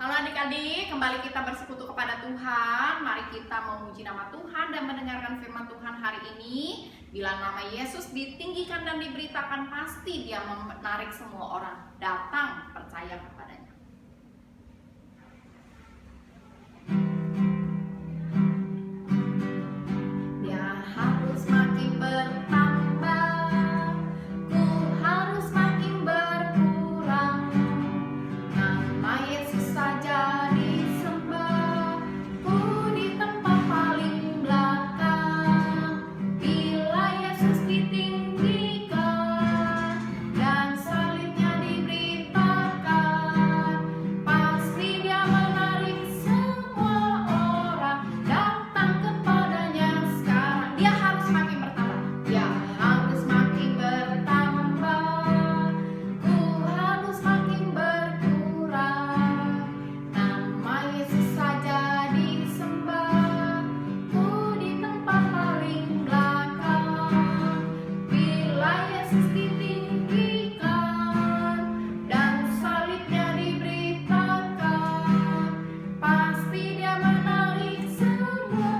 Halo adik-adik, kembali kita bersekutu kepada Tuhan. Mari kita memuji nama Tuhan dan mendengarkan firman Tuhan hari ini. Bila nama Yesus ditinggikan dan diberitakan, pasti Dia menarik semua orang datang percaya kepadanya. Dia harus makin bertambah, ku harus makin berkurang. Nama Yesus saja disembah, ku di tempat paling belakang. Bila Yesus ditinggikan dan salibnya diberitakan, pasti Dia menarik semua orang datang kepadanya sekarang. Dia harus makin bertambah, Dia harus makin bertambah, ku harus makin berkurang. Nama Yesus saja disembah, ku di tempat paling belakang. Bila Yesus ditinggikan dan salibnya diberitakan, pasti Dia menarik semua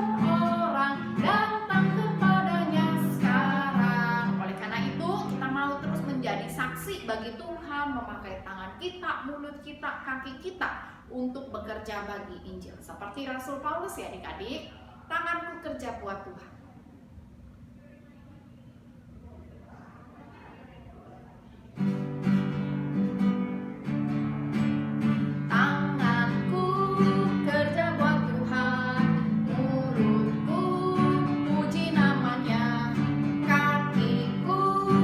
orang datang kepadanya sekarang. Oleh karena itu, kita mau terus menjadi saksi bagi Tuhan, memakai tangan kita, mulut kita, kaki kita untuk bekerja bagi Injil. Seperti Rasul Paulus ya adik-adik, tanganku kerja buat Tuhan. Tanganku kerja buat Tuhan, mulutku puji namanya, kakiku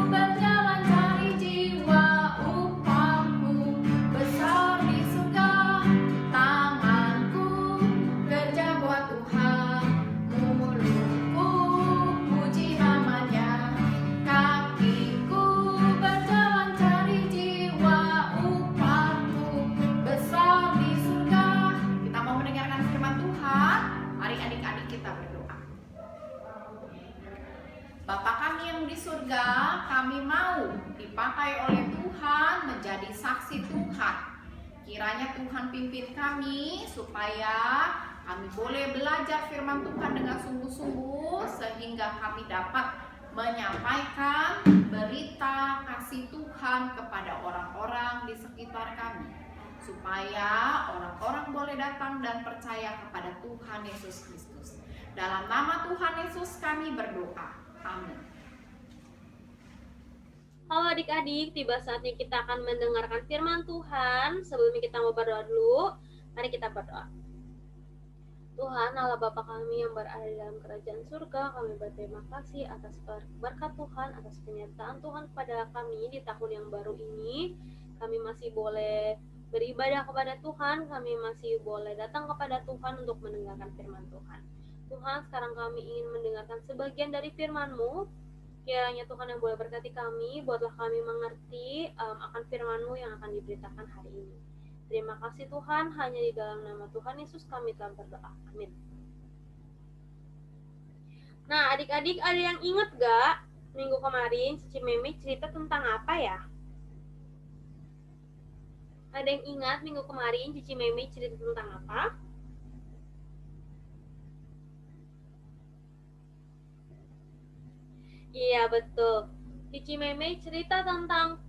berjalan cari jiwa, upahku besar di surga. Tanganku kerja buat Tuhan, mulutku puji namanya, kakiku berjalan cari jiwa, upahku besar di surga. Kita mau mendengarkan firman Tuhan. Mari adik-adik kita berdoa. Bapa kami yang di surga, kami mau dipakai oleh Tuhan menjadi saksi Tuhan. Kiranya Tuhan pimpin kami supaya kami boleh belajar firman Tuhan dengan sungguh-sungguh, sehingga kami dapat menyampaikan berita kasih Tuhan kepada orang-orang di sekitar kami, supaya orang-orang boleh datang dan percaya kepada Tuhan Yesus Kristus. Dalam nama Tuhan Yesus kami berdoa. Amin. Halo adik-adik, tiba saatnya kita akan mendengarkan firman Tuhan. Sebelumnya kita mau berdoa dulu. Mari kita berdoa. Tuhan Allah Bapa kami yang berada di dalam kerajaan surga, kami berterima kasih atas berkat Tuhan, atas penyertaan Tuhan kepada kami di tahun yang baru ini. Kami masih boleh beribadah kepada Tuhan, kami masih boleh datang kepada Tuhan untuk mendengarkan firman Tuhan. Tuhan, sekarang kami ingin mendengarkan sebagian dari firman-Mu. Kiranya Tuhan yang boleh berkati kami, buatlah kami mengerti akan firman-Mu yang akan diberitakan hari ini. Terima kasih Tuhan, hanya di dalam nama Tuhan Yesus kami telah berdoa. Amin. Nah, adik-adik ada yang ingat gak minggu kemarin Cici Memi cerita tentang apa ya? Ada yang ingat minggu kemarin Cici Memi cerita tentang apa? Iya betul. Cici Meme cerita tentang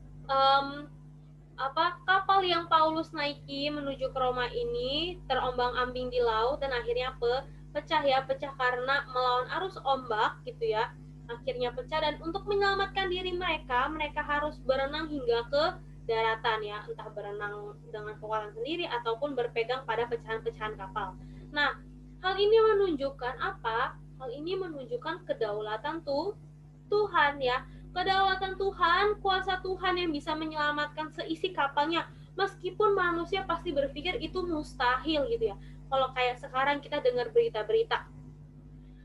kapal yang Paulus naiki menuju ke Roma ini terombang-ambing di laut dan akhirnya pecah karena melawan arus ombak gitu ya. Akhirnya pecah, dan untuk menyelamatkan diri mereka harus berenang hingga ke daratan ya, entah berenang dengan kekuatan sendiri ataupun berpegang pada pecahan-pecahan kapal. Nah, hal ini menunjukkan apa? Hal ini menunjukkan kedaulatan Tuhan ya, kedaulatan Tuhan, kuasa Tuhan yang bisa menyelamatkan seisi kapalnya, meskipun manusia pasti berpikir itu mustahil gitu ya. Kalau kayak sekarang kita dengar berita-berita,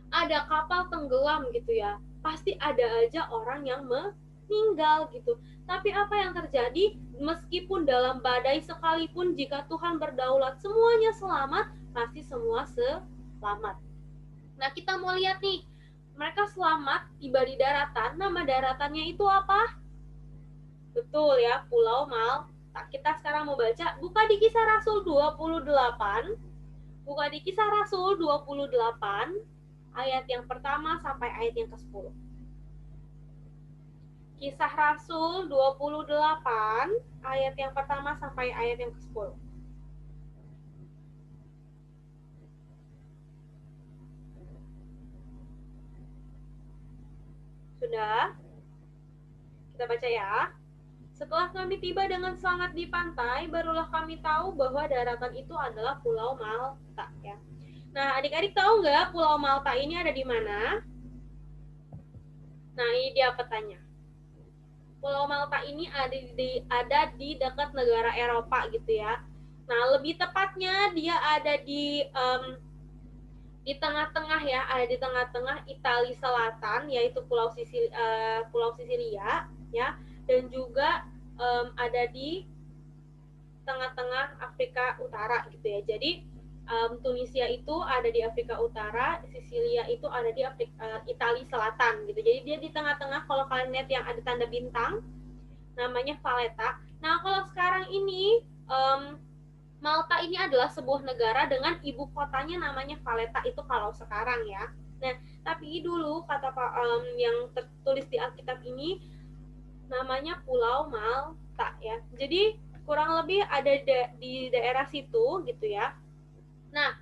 ada kapal tenggelam gitu ya, pasti ada aja orang yang meninggal gitu. Tapi apa yang terjadi? Meskipun dalam badai sekalipun, jika Tuhan berdaulat semuanya selamat, pasti semua selamat. Nah, kita mau lihat nih, mereka selamat tiba di daratan. Nama daratannya itu apa? Betul ya, Pulau Kita sekarang mau baca, buka di Kisah Rasul 28, buka di Kisah Rasul 28, ayat yang pertama sampai ayat yang ke-10. Kisah Rasul 28, ayat yang pertama sampai ayat yang ke-10. Sudah? Kita baca ya. Setelah kami tiba dengan selamat di pantai, barulah kami tahu bahwa daratan itu adalah Pulau Malta. Ya. Nah, adik-adik tahu nggak Pulau Malta ini ada di mana? Nah, ini dia petanya. Pulau Malta ini ada di dekat negara Eropa gitu ya. Nah, lebih tepatnya dia ada di tengah-tengah ya, ada di tengah-tengah Italia Selatan, yaitu Pulau Sisilia ya, dan juga ada di tengah-tengah Afrika Utara gitu ya. Jadi Tunisia itu ada di Afrika Utara, Sisilia itu ada di Italia Selatan gitu. Jadi dia di tengah-tengah. Kalau kalian lihat yang ada tanda bintang, namanya Valletta. Nah, kalau sekarang ini Malta ini adalah sebuah negara dengan ibu kotanya namanya Valletta, itu kalau sekarang ya. Nah, tapi dulu kata yang tertulis di Alkitab ini namanya Pulau Malta ya. Jadi kurang lebih ada di daerah situ gitu ya. Nah,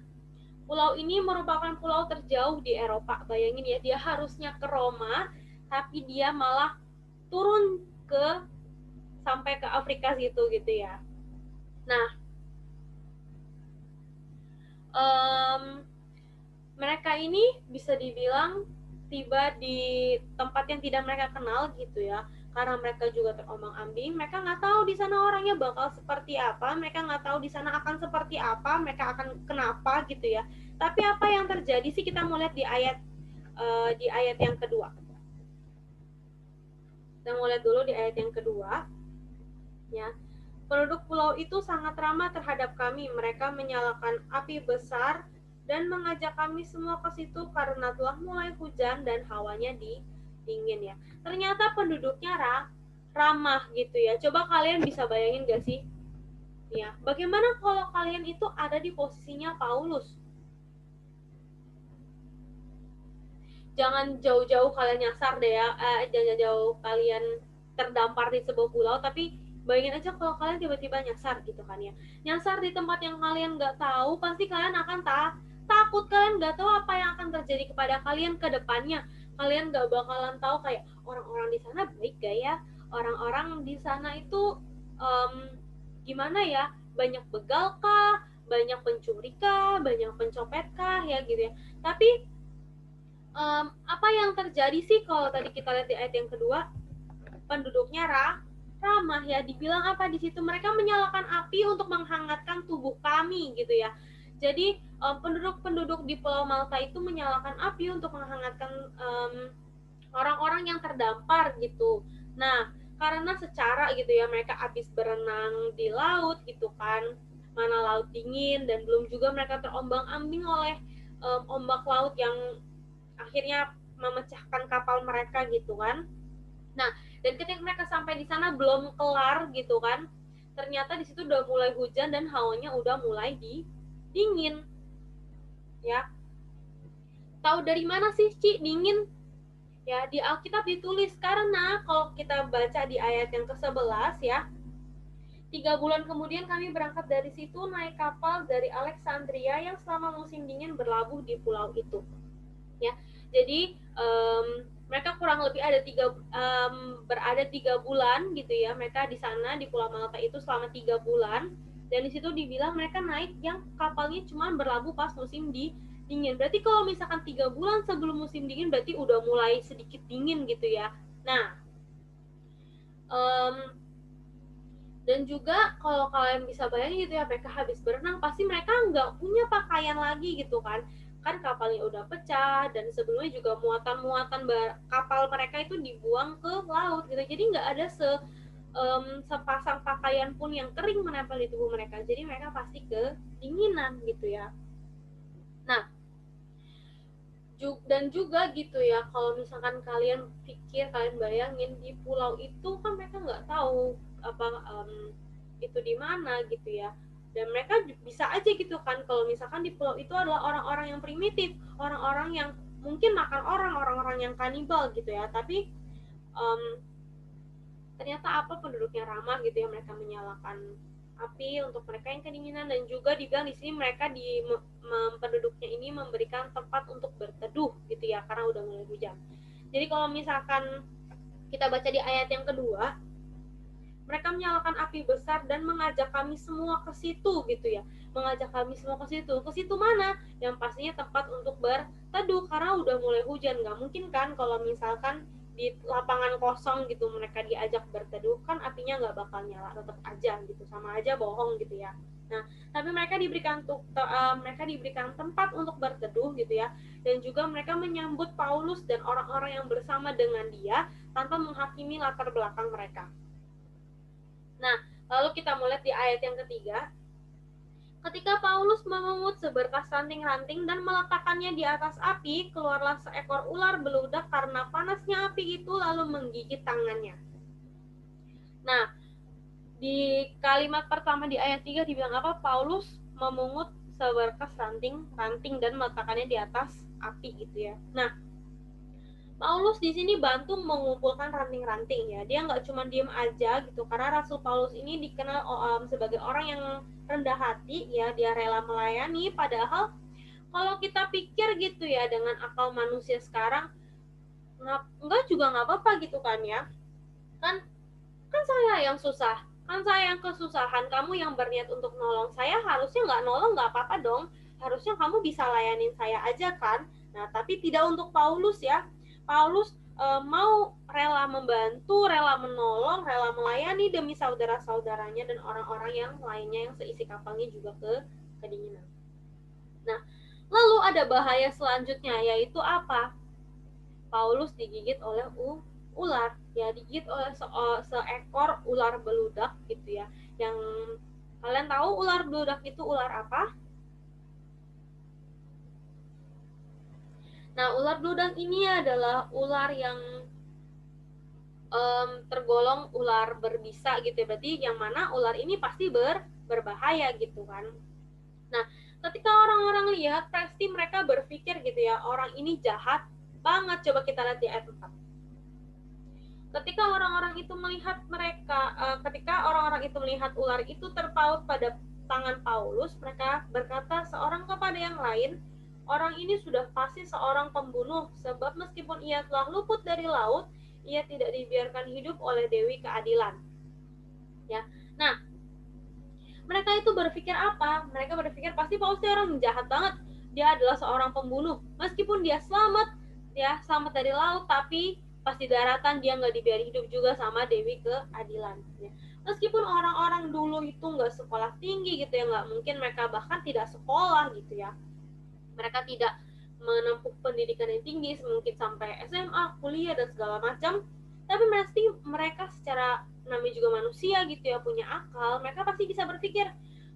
pulau ini merupakan pulau terjauh di Eropa. Bayangin ya, dia harusnya ke Roma, tapi dia malah turun sampai ke Afrika situ gitu ya. Nah, mereka ini bisa dibilang tiba di tempat yang tidak mereka kenal gitu ya, karena mereka juga terombang-ambing. Mereka nggak tahu di sana orangnya bakal seperti apa, mereka nggak tahu di sana akan seperti apa, mereka akan kenapa gitu ya. Tapi apa yang terjadi sih, kita mau lihat di ayat yang kedua. Kita mau lihat dulu di ayat yang kedua ya. Penduduk pulau itu sangat ramah terhadap kami. Mereka menyalakan api besar dan mengajak kami semua ke situ karena telah mulai hujan dan hawanya dingin ya. Ternyata penduduknya ramah gitu ya. Coba kalian bisa bayangin gak sih? Ya, bagaimana kalau kalian itu ada di posisinya Paulus? Jangan jauh-jauh kalian nyasar deh ya. Jangan jauh kalian terdampar di sebuah pulau, tapi bayangin aja kalau kalian tiba-tiba nyasar gitu kan ya. Nyasar di tempat yang kalian nggak tahu, pasti kalian akan takut. Kalian nggak tahu apa yang akan terjadi kepada kalian ke depannya. Kalian nggak bakalan tahu kayak orang-orang di sana baik gak ya? Orang-orang di sana itu gimana ya? Banyak begal kah? Banyak pencuri kah? Banyak pencopet kah? Ya gitu ya. Tapi apa yang terjadi sih kalau tadi kita lihat di ayat yang kedua? Penduduknya ramah ya, dibilang apa di situ, mereka menyalakan api untuk menghangatkan tubuh kami gitu ya. Jadi penduduk-penduduk di Pulau Malta itu menyalakan api untuk menghangatkan orang-orang yang terdampar gitu. Nah, karena secara gitu ya, mereka habis berenang di laut gitu kan, mana laut dingin, dan belum juga mereka terombang-ambing oleh ombak laut yang akhirnya memecahkan kapal mereka gitu kan. Nah, dan ketika mereka sampai di sana belum kelar gitu kan, ternyata di situ udah mulai hujan dan hawanya udah mulai dingin. Ya. Tahu dari mana sih Ci dingin? Ya, di Alkitab ditulis karena kalau kita baca di ayat yang ke-11 ya. 3 bulan kemudian kami berangkat dari situ naik kapal dari Alexandria yang selama musim dingin berlabuh di pulau itu. Ya. Jadi mereka kurang lebih berada 3 bulan gitu ya, mereka di sana di Pulau Malta itu selama 3 bulan, dan di situ dibilang mereka naik yang kapalnya cuma berlabuh pas musim dingin. Berarti kalau misalkan 3 bulan sebelum musim dingin berarti udah mulai sedikit dingin gitu ya. Nah, dan juga kalau kalian bisa bayangin gitu ya, mereka habis berenang pasti mereka nggak punya pakaian lagi gitu kan kapalnya udah pecah, dan sebelumnya juga muatan-muatan kapal mereka itu dibuang ke laut gitu, jadi nggak ada sepasang pakaian pun yang kering menempel di tubuh mereka, jadi mereka pasti kedinginan gitu ya. Nah, dan juga gitu ya, kalau misalkan kalian pikir, kalian bayangin di pulau itu kan mereka nggak tahu apa itu di mana gitu ya. Dan mereka bisa aja gitu kan kalau misalkan di pulau itu adalah orang-orang yang primitif, orang-orang yang mungkin makan orang-orang yang kanibal gitu ya, tapi ternyata penduduknya ramah gitu ya, mereka menyalakan api untuk mereka yang kedinginan. Dan juga dibilang di sini mereka penduduknya ini memberikan tempat untuk berteduh gitu ya, karena udah mulai hujan. Jadi kalau misalkan kita baca di ayat yang kedua, mereka menyalakan api besar dan mengajak kami semua ke situ gitu ya. Mengajak kami semua ke situ. Ke situ mana? Yang pastinya tempat untuk berteduh karena udah mulai hujan. Nggak mungkin kan kalau misalkan di lapangan kosong gitu mereka diajak berteduh, kan apinya nggak bakal nyala, tetap aja gitu, sama aja bohong gitu ya. Nah, tapi mereka diberikan tempat untuk berteduh gitu ya, dan juga mereka menyambut Paulus dan orang-orang yang bersama dengan dia tanpa menghakimi latar belakang mereka. Nah, lalu kita mulai di ayat yang ketiga. Ketika Paulus memungut seberkas ranting-ranting dan meletakkannya di atas api, keluarlah seekor ular beludak karena panasnya api itu lalu menggigit tangannya. Nah, di kalimat pertama di ayat 3 dibilang apa? Paulus memungut seberkas ranting dan meletakkannya di atas api gitu ya. Nah, Paulus di sini bantu mengumpulkan ranting-ranting ya. Dia nggak cuma diem aja gitu, karena Rasul Paulus ini dikenal sebagai orang yang rendah hati ya. Dia rela melayani, padahal kalau kita pikir gitu ya dengan akal manusia sekarang, nggak juga nggak apa-apa gitu kan ya. Kan saya yang susah, kan saya yang kesusahan, kamu yang berniat untuk nolong saya, harusnya nggak nolong nggak apa-apa dong. Harusnya kamu bisa layanin saya aja kan. Nah, tapi tidak untuk Paulus ya. Paulus mau rela membantu, rela menolong, rela melayani demi saudara-saudaranya dan orang-orang yang lainnya yang seisi kapalnya juga kedinginan. Nah, lalu ada bahaya selanjutnya, yaitu apa? Paulus digigit oleh ular, ya, digigit oleh seekor ular beludak gitu ya. Yang kalian tahu ular beludak itu ular apa? Nah, ular beludak ini adalah ular yang tergolong ular berbisa gitu ya. Berarti yang mana ular ini pasti berbahaya gitu kan. Nah, ketika orang-orang lihat, pasti mereka berpikir gitu ya, orang ini jahat banget. Coba kita lihat di ayat 4. Ketika orang-orang itu melihat ular itu terpaut pada tangan Paulus, mereka berkata seorang kepada yang lain, orang ini sudah pasti seorang pembunuh, sebab meskipun ia telah luput dari laut, ia tidak dibiarkan hidup oleh Dewi Keadilan. Ya, nah mereka itu berpikir apa? Mereka berpikir pasti Paulus orang jahat banget. Dia adalah seorang pembunuh. Meskipun dia selamat dari laut, tapi pas di daratan dia nggak dibiarin hidup juga sama Dewi Keadilan. Ya. Meskipun orang-orang dulu itu nggak sekolah tinggi gitu ya, nggak mungkin mereka bahkan tidak sekolah gitu ya. Mereka tidak menempuh pendidikan yang tinggi, mungkin sampai SMA, kuliah, dan segala macam. Tapi mereka secara namanya juga manusia gitu ya, punya akal, mereka pasti bisa berpikir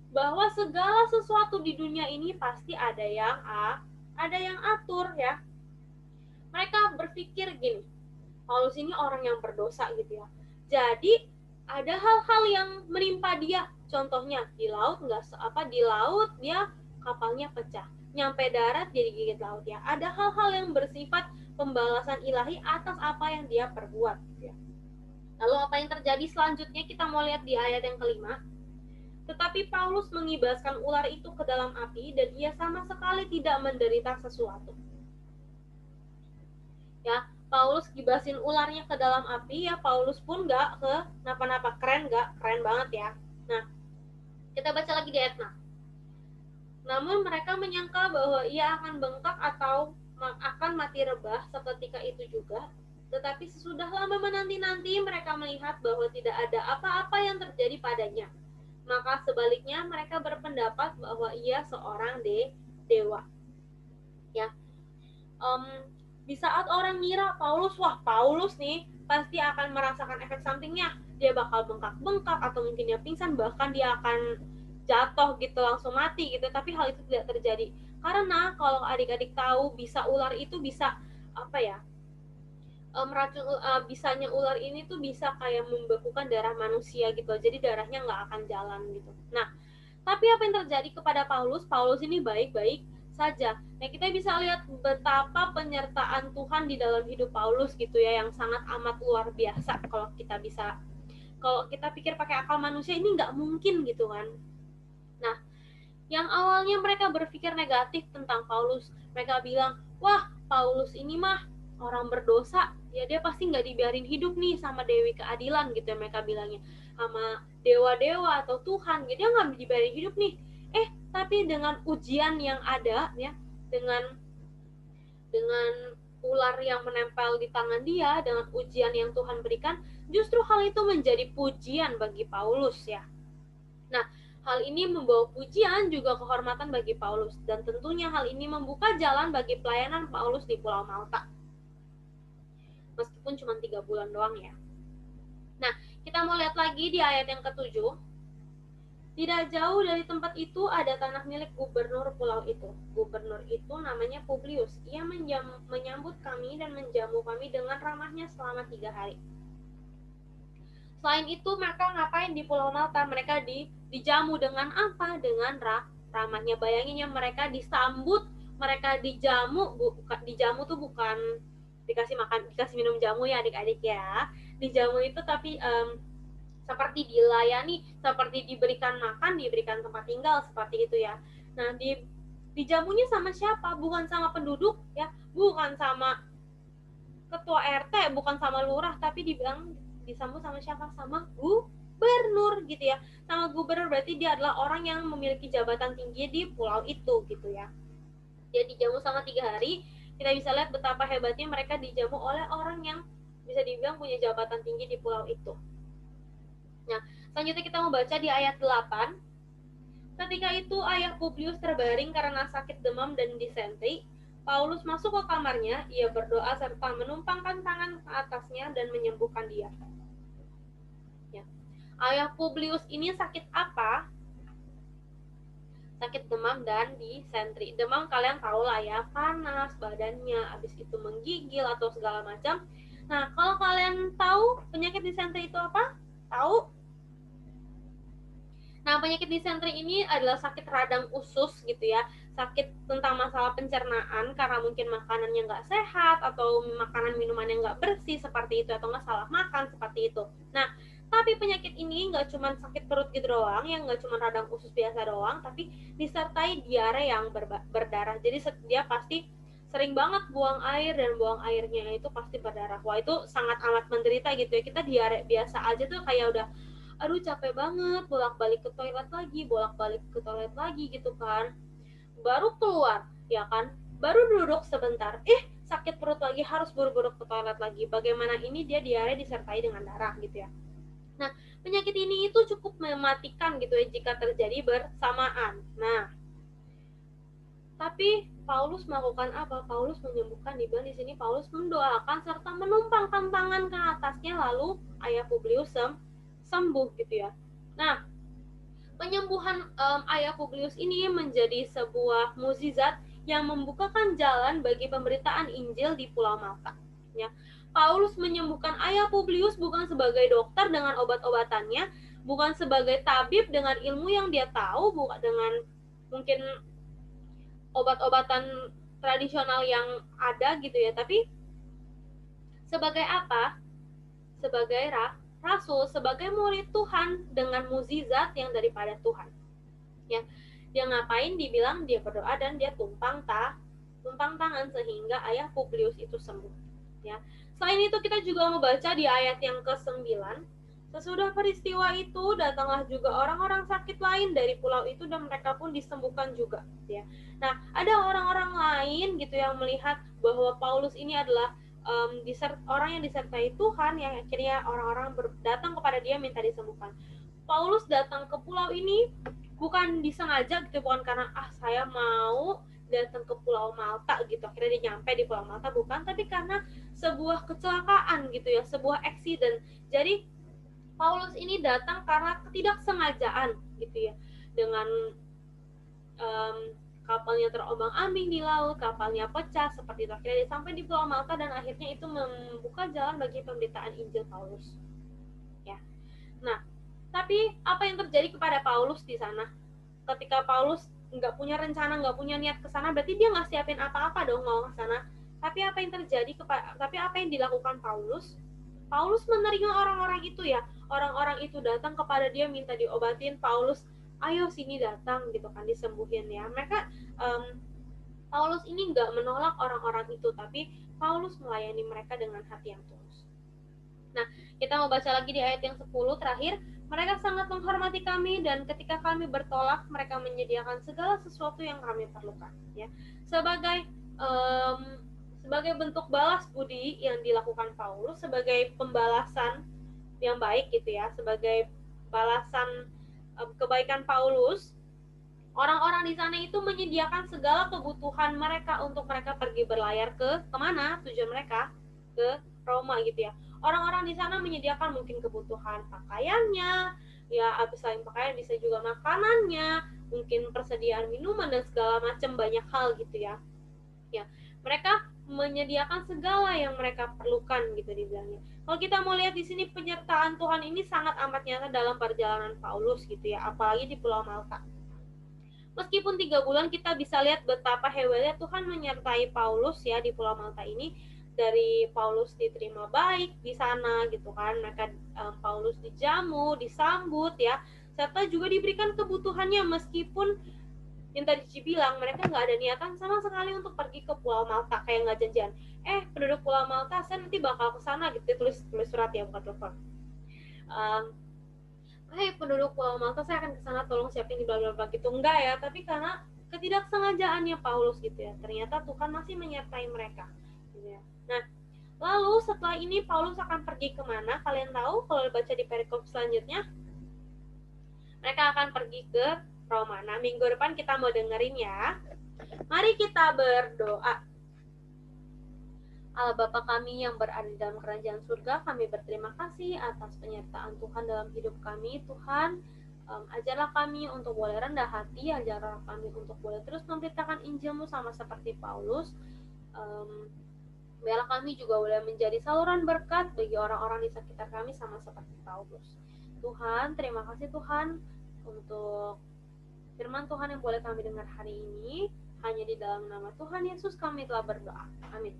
bahwa segala sesuatu di dunia ini pasti ada yang atur ya. Mereka berpikir gini, Paulus ini orang yang berdosa gitu ya. Jadi ada hal-hal yang menimpa dia. Contohnya di laut dia kapalnya pecah. Nyampe darat jadi gigit laut ya. Ada hal-hal yang bersifat pembalasan ilahi atas apa yang dia perbuat ya. Lalu apa yang terjadi selanjutnya kita mau lihat di ayat yang kelima. Tetapi Paulus mengibaskan ular itu ke dalam api dan ia sama sekali tidak menderita sesuatu. Ya, Paulus gibasin ularnya ke dalam api ya, Paulus pun nggak kenapa-napa. Keren banget ya. Nah, kita baca lagi di ayat 6. Namun mereka menyangka bahwa ia akan bengkak atau akan mati rebah seketika itu juga. Tetapi sesudah lama menanti-nanti mereka melihat bahwa tidak ada apa-apa yang terjadi padanya. Maka sebaliknya mereka berpendapat bahwa ia seorang dewa. Ya, di saat orang ngira Paulus nih pasti akan merasakan efek sampingnya. Dia bakal bengkak-bengkak atau mungkin dia pingsan, bahkan dia akan jatuh gitu langsung mati gitu, tapi hal itu tidak terjadi karena kalau adik-adik tahu ular itu bisa bisanya ular ini tuh bisa kayak membekukan darah manusia gitu, jadi darahnya nggak akan jalan gitu. Nah, tapi apa yang terjadi kepada Paulus? Paulus ini baik-baik saja. Nah, kita bisa lihat betapa penyertaan Tuhan di dalam hidup Paulus gitu ya, yang sangat amat luar biasa. Kalau kita pikir pakai akal manusia ini nggak mungkin gitu kan. Nah, yang awalnya mereka berpikir negatif tentang Paulus, mereka bilang, wah Paulus ini mah orang berdosa, ya dia pasti nggak dibiarin hidup nih sama Dewi Keadilan gitu ya, mereka bilangnya, sama dewa-dewa atau Tuhan, gitu dia nggak dibiarin hidup nih. Tapi dengan ujian yang ada ya, dengan ular yang menempel di tangan dia, dengan ujian yang Tuhan berikan, justru hal itu menjadi pujian bagi Paulus ya. Nah, hal ini membawa pujian juga kehormatan bagi Paulus, dan tentunya hal ini membuka jalan bagi pelayanan Paulus di Pulau Malta. Meskipun cuma 3 bulan doang ya. Nah, kita mau lihat lagi di ayat yang ke-7. Tidak jauh dari tempat itu ada tanah milik gubernur pulau itu. Gubernur itu namanya Publius. Ia menyambut kami dan menjamu kami dengan ramahnya selama 3 hari. Selain itu, mereka ngapain di Pulau Malta? Mereka dijamu dengan apa? Dengan ramahnya. Bayangin ya, mereka disambut, mereka dijamu. Dijamu tuh bukan dikasih makan, dikasih minum jamu ya adik-adik ya. Dijamu itu tapi seperti dilayani, seperti diberikan makan, diberikan tempat tinggal, seperti itu ya. Nah, dijamunya sama siapa? Bukan sama penduduk ya, bukan sama ketua RT, bukan sama lurah, tapi disambut sama siapa? Sama gubernur gitu ya. Sama gubernur berarti dia adalah orang yang memiliki jabatan tinggi di pulau itu gitu ya. Dia dijamu selama 3 hari. Kita bisa lihat betapa hebatnya mereka dijamu oleh orang yang bisa dibilang punya jabatan tinggi di pulau itu. Nah, selanjutnya kita mau baca di ayat 8. Ketika itu ayah Publius terbaring karena sakit demam dan disentri. Paulus masuk ke kamarnya, ia berdoa serta menumpangkan tangan ke atasnya dan menyembuhkan dia. Ya. Ayah Publius ini sakit apa? Sakit demam dan disentri. Demam kalian tahu lah ya, panas badannya, habis itu menggigil atau segala macam. Nah, kalau kalian tahu penyakit disentri itu apa? Tahu? Nah, penyakit disentri ini adalah sakit radang usus gitu ya, sakit tentang masalah pencernaan karena mungkin makanannya nggak sehat atau makanan minumannya nggak bersih seperti itu, atau nggak salah makan seperti itu. Nah, tapi penyakit ini nggak cuma sakit perut gitu doang, yang nggak cuma radang usus biasa doang, tapi disertai diare yang berdarah. Jadi dia pasti sering banget buang air, dan buang airnya itu pasti berdarah. Wah, itu sangat amat menderita gitu ya. Kita diare biasa aja tuh kayak udah aduh capek banget, bolak-balik ke toilet lagi gitu kan. Baru keluar, ya kan, baru duduk sebentar, sakit perut lagi, harus buru-buru ke toilet lagi. Bagaimana ini dia diare disertai dengan darah gitu ya. Nah, penyakit ini itu cukup mematikan gitu ya jika terjadi bersamaan. Nah, tapi Paulus melakukan apa? Paulus menyembuhkan, dibilang di sini Paulus mendoakan serta menumpangkan tangan ke atasnya, lalu ayah Publius sembuh gitu ya. Nah, penyembuhan ayah Publius ini menjadi sebuah mukjizat yang membukakan jalan bagi pemberitaan Injil di Pulau Malta. Ya, Paulus menyembuhkan ayah Publius bukan sebagai dokter dengan obat-obatannya, bukan sebagai tabib dengan ilmu yang dia tahu, bukan dengan mungkin obat-obatan tradisional yang ada gitu ya, tapi sebagai apa? Sebagai rasul, sebagai murid Tuhan dengan mukjizat yang daripada Tuhan. Ya, dia ngapain? Dibilang dia berdoa dan dia tumpang tangan sehingga ayah Publius itu sembuh. Ya, selain itu kita juga membaca di ayat yang ke-9. Sesudah peristiwa itu datanglah juga orang-orang sakit lain dari pulau itu dan mereka pun disembuhkan juga. Ya, nah ada orang-orang lain gitu yang melihat bahwa Paulus ini adalah orang yang disertai Tuhan, yang akhirnya orang-orang datang kepada dia minta disembuhkan. Paulus datang ke pulau ini bukan disengaja gitu, bukan karena saya mau datang ke Pulau Malta gitu, akhirnya dia nyampe di Pulau Malta, bukan, tapi karena sebuah kecelakaan gitu ya, sebuah accident. Jadi Paulus ini datang karena ketidaksengajaan gitu ya, dengan kapalnya terombang-ambing di laut, kapalnya pecah seperti itu. Akhirnya dia sampai di Pulau Malta dan akhirnya itu membuka jalan bagi pemberitaan Injil Paulus. Ya. Nah, tapi apa yang terjadi kepada Paulus di sana? Ketika Paulus nggak punya rencana, nggak punya niat ke sana, berarti dia nggak siapin apa-apa dong mau ke sana. Tapi apa yang terjadi tapi apa yang dilakukan Paulus? Paulus menerima orang-orang itu ya. Orang-orang itu datang kepada dia minta diobatin. Paulus, ayo sini datang gitu kan, disembuhin ya. Mereka Paulus ini nggak menolak orang-orang itu, tapi Paulus melayani mereka dengan hati yang tulus. Nah, kita mau baca lagi di ayat yang 10 terakhir. Mereka sangat menghormati kami dan ketika kami bertolak, mereka menyediakan segala sesuatu yang kami perlukan. Ya, sebagai bentuk balas budi yang dilakukan Paulus, sebagai pembalasan yang baik gitu ya, sebagai balasan kebaikan Paulus, orang-orang di sana itu menyediakan segala kebutuhan mereka untuk mereka pergi berlayar ke kemana tujuan mereka, ke Roma gitu ya. Orang-orang di sana menyediakan mungkin kebutuhan pakaiannya, ya habis selain pakaian bisa juga makanannya, mungkin persediaan minuman dan segala macam banyak hal gitu ya. Ya, mereka menyediakan segala yang mereka perlukan gitu dibilangnya. Kalau kita mau lihat di sini penyertaan Tuhan ini sangat amat nyata dalam perjalanan Paulus gitu ya, apalagi di Pulau Malta. Meskipun 3 bulan kita bisa lihat betapa hebatnya Tuhan menyertai Paulus ya di Pulau Malta ini. Dari Paulus diterima baik di sana gitu kan, mereka Paulus dijamu, disambut ya, serta juga diberikan kebutuhannya meskipun yang tadi Cici bilang mereka nggak ada niatan sama sekali untuk pergi ke Pulau Malta, kayak nggak janjian. Penduduk Pulau Malta saya nanti bakal ke sana gitu, tulis surat ya, bukan telepon. Penduduk Pulau Malta saya akan ke sana, tolong siapin di bla bla bla gitu, enggak ya, tapi karena ketidaksengajaannya Paulus gitu ya, ternyata Tuhan masih menyertai mereka gitu ya. Nah, lalu setelah ini Paulus akan pergi kemana? Kalian tahu kalau baca di perikop selanjutnya? Mereka akan pergi ke Roma. Nah, minggu depan kita mau dengerin ya. Mari kita berdoa. Allah Bapa kami yang berada di dalam kerajaan surga, kami berterima kasih atas penyertaan Tuhan dalam hidup kami. Tuhan, ajarlah kami untuk boleh rendah hati, ajarlah kami untuk boleh terus memberitakan Injil-Mu sama seperti Paulus. Biarlah kami juga boleh menjadi saluran berkat bagi orang-orang di sekitar kami sama seperti Paulus. Tuhan, terima kasih Tuhan untuk firman Tuhan yang boleh kami dengar hari ini. Hanya di dalam nama Tuhan Yesus kami telah berdoa. Amin.